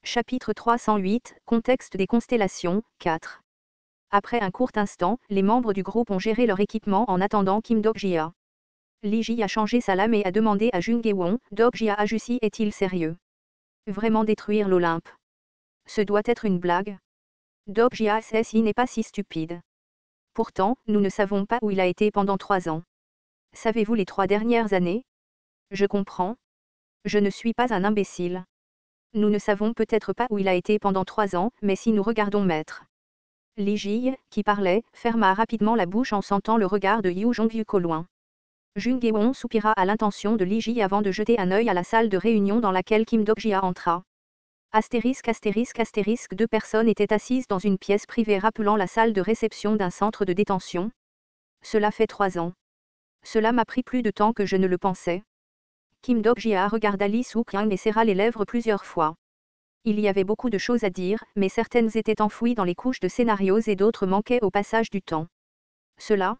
Chapitre 308, Contexte des constellations, 4. Après un court instant, les membres du groupe ont géré leur équipement en attendant Kim Dok-jia. Lee Ji a changé sa lame et a demandé à Jung Ge-won, Dok-jia Ajusi est-il sérieux? Vraiment détruire l'Olympe? Ce doit être une blague. Dok-jia SSI n'est pas si stupide. Pourtant, nous ne savons pas où il a été pendant 3 ans. Savez-vous les 3 dernières années? Je comprends. Je ne suis pas un imbécile. Nous ne savons peut-être pas où il a été pendant 3 ans, mais si nous regardons maître. Lee Ji, qui parlait, ferma rapidement la bouche en sentant le regard de Yu Jong-hyuk au loin. Jung Ge-won soupira à l'intention de Lee Ji avant de jeter un œil à la salle de réunion dans laquelle Kim Dok-jia entra. Astérisque astérisque astérisque 2 personnes étaient assises dans une pièce privée rappelant la salle de réception d'un centre de détention. Cela fait 3 ans. Cela m'a pris plus de temps que je ne le pensais. Kim Dok-jia regarda Lee Soo-kyung et serra les lèvres plusieurs fois. Il y avait beaucoup de choses à dire, mais certaines étaient enfouies dans les couches de scénarios et d'autres manquaient au passage du temps. Cela,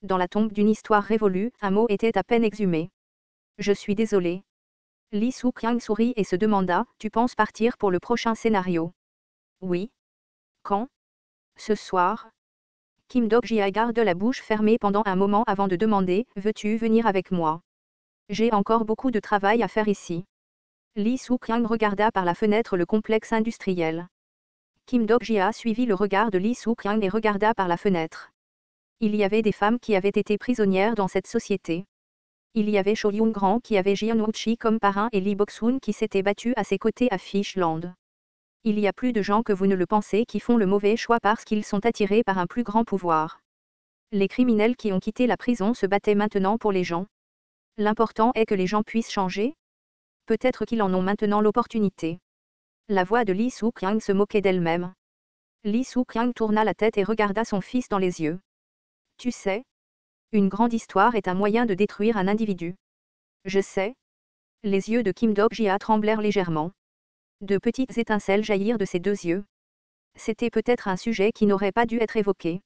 dans la tombe d'une histoire révolue, un mot était à peine exhumé. Je suis désolé. Lee Soo-kyung sourit et se demanda, tu penses partir pour le prochain scénario? Oui. Quand? Ce soir. Kim Dok-jia garde la bouche fermée pendant un moment avant de demander, veux-tu venir avec moi? J'ai encore beaucoup de travail à faire ici. Lee Soo-kyung regarda par la fenêtre le complexe industriel. Kim Dok-jia suivit le regard de Lee Soo-kyung et regarda par la fenêtre. Il y avait des femmes qui avaient été prisonnières dans cette société. Il y avait Cho Young-gran qui avait Jeon Woo-chi comme parrain et Lee Bok-soon qui s'était battu à ses côtés à Fishland. Il y a plus de gens que vous ne le pensez qui font le mauvais choix parce qu'ils sont attirés par un plus grand pouvoir. Les criminels qui ont quitté la prison se battaient maintenant pour les gens. L'important est que les gens puissent changer. Peut-être qu'ils en ont maintenant l'opportunité. La voix de Lee Soo-kyung se moquait d'elle-même. Lee Soo-kyung tourna la tête et regarda son fils dans les yeux. Tu sais, une grande histoire est un moyen de détruire un individu. Je sais. Les yeux de Kim Dok-jia tremblèrent légèrement. De petites étincelles jaillirent de ses 2 yeux. C'était peut-être un sujet qui n'aurait pas dû être évoqué.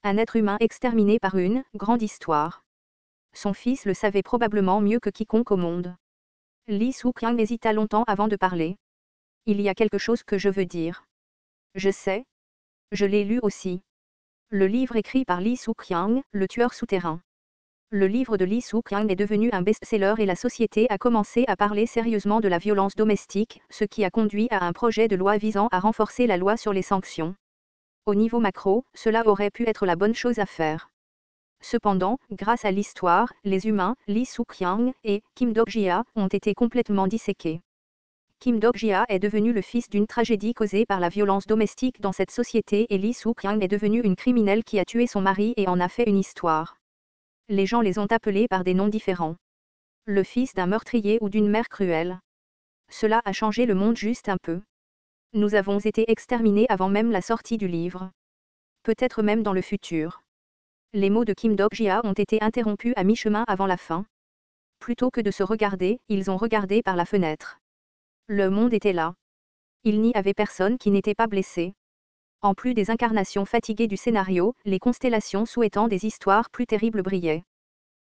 Un être humain exterminé par une grande histoire. Son fils le savait probablement mieux que quiconque au monde. Lee Soo-kyung hésita longtemps avant de parler. Il y a quelque chose que je veux dire. Je sais. Je l'ai lu aussi. Le livre écrit par Lee Soo-kyung, Le tueur souterrain. Le livre de Lee Soo-kyung est devenu un best-seller et la société a commencé à parler sérieusement de la violence domestique, ce qui a conduit à un projet de loi visant à renforcer la loi sur les sanctions. Au niveau macro, cela aurait pu être la bonne chose à faire. Cependant, grâce à l'histoire, les humains, Lee Soo-kyung et Kim Dok-jia, ont été complètement disséqués. Kim Dok-jia est devenu le fils d'une tragédie causée par la violence domestique dans cette société et Lee Soo-kyung est devenue une criminelle qui a tué son mari et en a fait une histoire. Les gens les ont appelés par des noms différents. Le fils d'un meurtrier ou d'une mère cruelle. Cela a changé le monde juste un peu. Nous avons été exterminés avant même la sortie du livre. Peut-être même dans le futur. Les mots de Kim Dok-jia ont été interrompus à mi-chemin avant la fin. Plutôt que de se regarder, ils ont regardé par la fenêtre. Le monde était là. Il n'y avait personne qui n'était pas blessé. En plus des incarnations fatiguées du scénario, les constellations souhaitant des histoires plus terribles brillaient.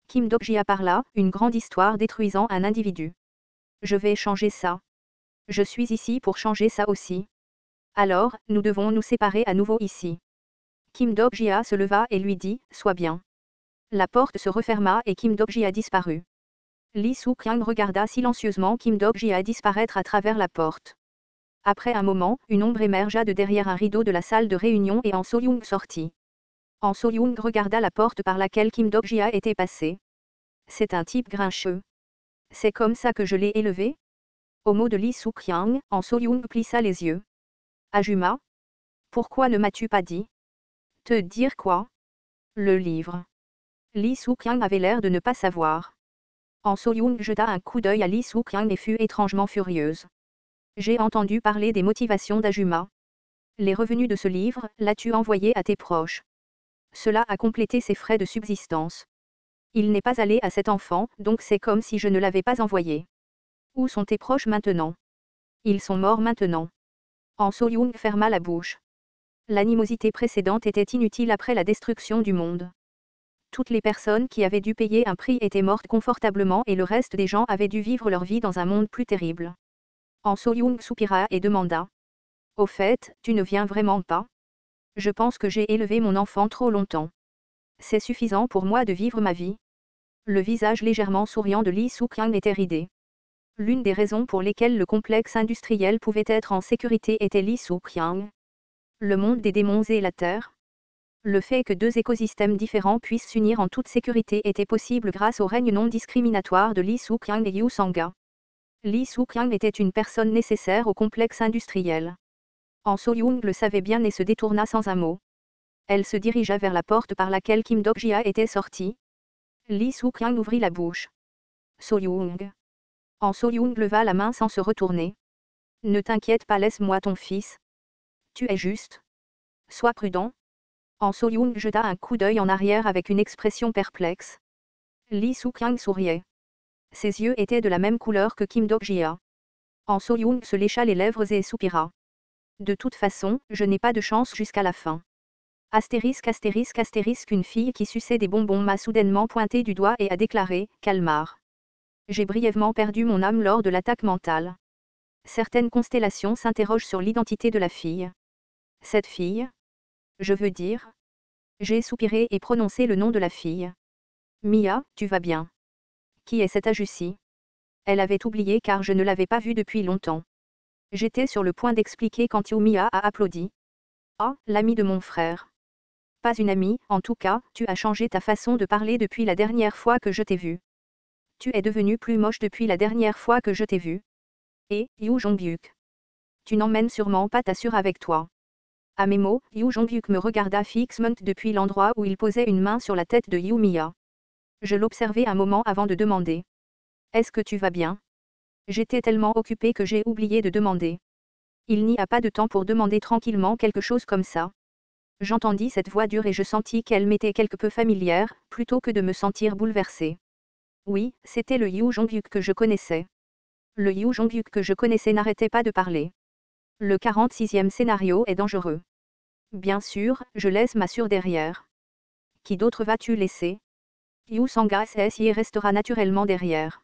Kim Dok-jia parla, une grande histoire détruisant un individu. Je vais changer ça. Je suis ici pour changer ça aussi. Alors, nous devons nous séparer à nouveau ici. Kim Dok-jia se leva et lui dit, sois bien. La porte se referma et Kim Dok-jia disparut. Lee Soo-kyung regarda silencieusement Kim Dok-jia disparaître à travers la porte. Après un moment, une ombre émergea de derrière un rideau de la salle de réunion et En So-young sortit. En So-young regarda la porte par laquelle Kim Dok-jia était passé. C'est un type grincheux. C'est comme ça que je l'ai élevé? Au mot de Lee Soo-kyung, En So-young plissa les yeux. Ajuma? Pourquoi ne m'as-tu pas dit? Te dire quoi? Le livre. Lee Soo-kyung avait l'air de ne pas savoir. En So-young jeta un coup d'œil à Lee Soo-kyung et fut étrangement furieuse. J'ai entendu parler des motivations d'Ajuma. Les revenus de ce livre, l'as-tu envoyé à tes proches? Cela a complété ses frais de subsistance. Il n'est pas allé à cet enfant, donc c'est comme si je ne l'avais pas envoyé. Où sont tes proches maintenant? Ils sont morts maintenant. En So-young ferma la bouche. L'animosité précédente était inutile après la destruction du monde. Toutes les personnes qui avaient dû payer un prix étaient mortes confortablement et le reste des gens avaient dû vivre leur vie dans un monde plus terrible. En So-young soupira et demanda. Au fait, tu ne viens vraiment pas? Je pense que j'ai élevé mon enfant trop longtemps. C'est suffisant pour moi de vivre ma vie. Le visage légèrement souriant de Lee Soo-kyung était ridé. L'une des raisons pour lesquelles le complexe industriel pouvait être en sécurité était Lee Soo-kyung. Le monde des démons et la Terre. Le fait que deux écosystèmes différents puissent s'unir en toute sécurité était possible grâce au règne non discriminatoire de Lee Soo-kyung et Yu Sanga. Lee Soo-kyung était une personne nécessaire au complexe industriel. En So-young le savait bien et se détourna sans un mot. Elle se dirigea vers la porte par laquelle Kim Dok-jia était sorti. Lee Soo-kyung ouvrit la bouche. So-young. En So-young leva la main sans se retourner. Ne t'inquiète pas, laisse-moi ton fils. Tu es juste. Sois prudent. En So-young jeta un coup d'œil en arrière avec une expression perplexe. Lee Soo-kyung souriait. Ses yeux étaient de la même couleur que Kim Dok-jia. En So-young se lécha les lèvres et soupira. De toute façon, je n'ai pas de chance jusqu'à la fin. Astérisque astérisque astérisque. Une fille qui suçait des bonbons m'a soudainement pointé du doigt et a déclaré « Calmar ». J'ai brièvement perdu mon âme lors de l'attaque mentale. Certaines constellations s'interrogent sur l'identité de la fille. Cette fille? Je veux dire. J'ai soupiré et prononcé le nom de la fille. Mia, tu vas bien? Qui est cette Ajussi? Elle avait oublié car je ne l'avais pas vue depuis longtemps. J'étais sur le point d'expliquer quand Mia a applaudi. Ah, l'ami de mon frère. Pas une amie, en tout cas, tu as changé ta façon de parler depuis la dernière fois que je t'ai vu. Tu es devenu plus moche depuis la dernière fois que je t'ai vu. Et, Yu Jong-hyuk. Tu n'emmènes sûrement pas ta sœur avec toi. À mes mots, Yu Jong-hyuk me regarda fixement depuis l'endroit où il posait une main sur la tête de Yu Mia. Je l'observai un moment avant de demander. Est-ce que tu vas bien? J'étais tellement occupé que j'ai oublié de demander. Il n'y a pas de temps pour demander tranquillement quelque chose comme ça. J'entendis cette voix dure et je sentis qu'elle m'était quelque peu familière, plutôt que de me sentir bouleversée. Oui, c'était le Yu Jong-hyuk que je connaissais. Le Yu Jong-hyuk que je connaissais n'arrêtait pas de parler. Le 46e scénario est dangereux. Bien sûr, je laisse ma sœur derrière. Qui d'autre vas-tu laisser? Yu Sanga y restera naturellement derrière.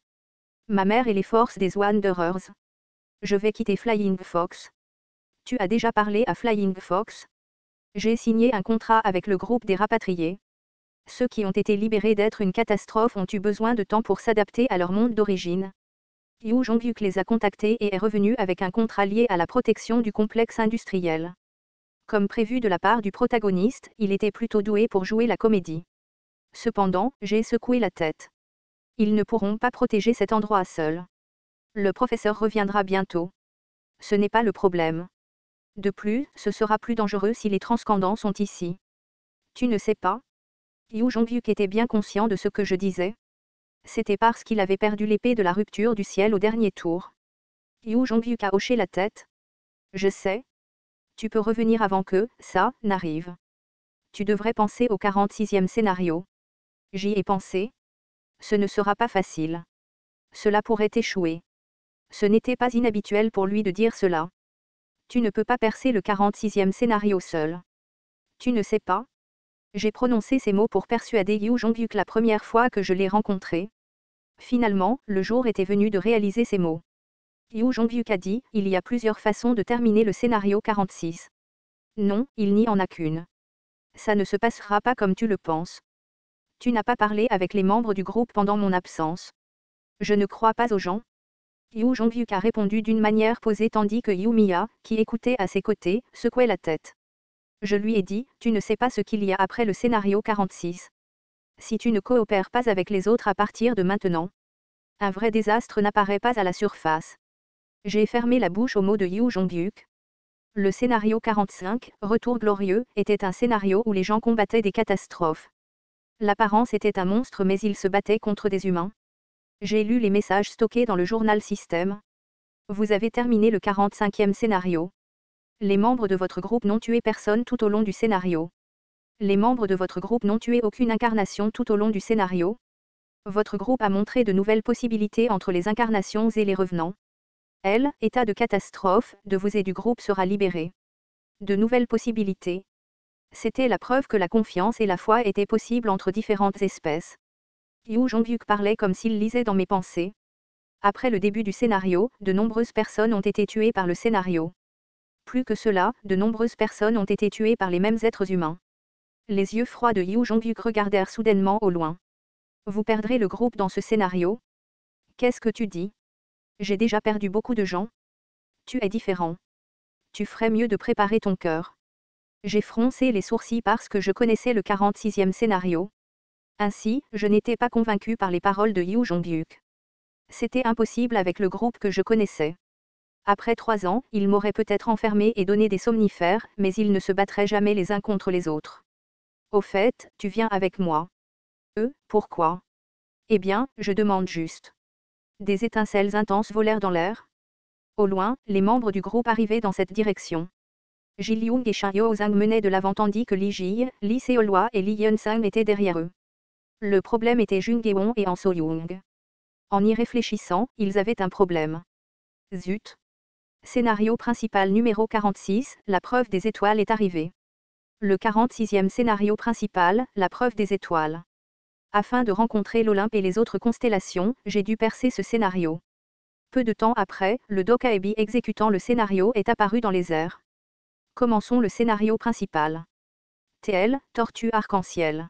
Ma mère et les forces des Wanderers. Je vais quitter Flying Fox. Tu as déjà parlé à Flying Fox? J'ai signé un contrat avec le groupe des rapatriés. Ceux qui ont été libérés d'être une catastrophe ont eu besoin de temps pour s'adapter à leur monde d'origine. Yu Jong-hyuk les a contactés et est revenu avec un contrat lié à la protection du complexe industriel. Comme prévu de la part du protagoniste, il était plutôt doué pour jouer la comédie. Cependant, j'ai secoué la tête. Ils ne pourront pas protéger cet endroit seul. Le professeur reviendra bientôt. Ce n'est pas le problème. De plus, ce sera plus dangereux si les transcendants sont ici. Tu ne sais pas? Yu Jong-hyuk était bien conscient de ce que je disais. C'était parce qu'il avait perdu l'épée de la rupture du ciel au dernier tour. Yu Jong-hyuk a hoché la tête. Je sais. Tu peux revenir avant que ça n'arrive. Tu devrais penser au 46e scénario. J'y ai pensé. Ce ne sera pas facile. Cela pourrait échouer. Ce n'était pas inhabituel pour lui de dire cela. Tu ne peux pas percer le 46e scénario seul. Tu ne sais pas? J'ai prononcé ces mots pour persuader Yu Jong-hyuk la première fois que je l'ai rencontré. Finalement, le jour était venu de réaliser ces mots. Yu Jong-hyuk a dit, il y a plusieurs façons de terminer le scénario 46. Non, il n'y en a qu'une. Ça ne se passera pas comme tu le penses. Tu n'as pas parlé avec les membres du groupe pendant mon absence. Je ne crois pas aux gens. Yu Jong-hyuk a répondu d'une manière posée tandis que Yu Mia, qui écoutait à ses côtés, secouait la tête. Je lui ai dit, tu ne sais pas ce qu'il y a après le scénario 46. Si tu ne coopères pas avec les autres à partir de maintenant, un vrai désastre n'apparaît pas à la surface. J'ai fermé la bouche aux mots de Yu Jong-hyuk. Le scénario 45, Retour glorieux, était un scénario où les gens combattaient des catastrophes. L'apparence était un monstre mais ils se battaient contre des humains. J'ai lu les messages stockés dans le journal Système. Vous avez terminé le 45e scénario. Les membres de votre groupe n'ont tué personne tout au long du scénario. Les membres de votre groupe n'ont tué aucune incarnation tout au long du scénario. Votre groupe a montré de nouvelles possibilités entre les incarnations et les revenants. État de catastrophe, de vous et du groupe sera libéré. De nouvelles possibilités. C'était la preuve que la confiance et la foi étaient possibles entre différentes espèces. Yu Jong-hyuk parlait comme s'il lisait dans mes pensées. Après le début du scénario, de nombreuses personnes ont été tuées par le scénario. Plus que cela, de nombreuses personnes ont été tuées par les mêmes êtres humains. Les yeux froids de Yu Jong-hyuk regardèrent soudainement au loin. Vous perdrez le groupe dans ce scénario? Qu'est-ce que tu dis? J'ai déjà perdu beaucoup de gens. Tu es différent. Tu ferais mieux de préparer ton cœur. J'ai froncé les sourcils parce que je connaissais le 46e scénario. Ainsi, je n'étais pas convaincu par les paroles de Yu Jong-hyuk. C'était impossible avec le groupe que je connaissais. Après 3 ans, ils m'auraient peut-être enfermé et donné des somnifères, mais ils ne se battraient jamais les uns contre les autres. Au fait, tu viens avec moi. Pourquoi? Eh bien, je demande juste. Des étincelles intenses volèrent dans l'air. Au loin, les membres du groupe arrivaient dans cette direction. Ji Lyung et Shin Yo-zang menaient de l'avant tandis que Lee Ji, Lee Seolwa et Lee Yeon-sang étaient derrière eux. Le problème était Jung Gae-won et An So-young. En y réfléchissant, ils avaient un problème. Zut! Scénario principal numéro 46, la preuve des étoiles est arrivée. Le 46e scénario principal, la preuve des étoiles. Afin de rencontrer l'Olympe et les autres constellations, j'ai dû percer ce scénario. Peu de temps après, le Dokaebi exécutant le scénario est apparu dans les airs. Commençons le scénario principal. TL, tortue arc-en-ciel.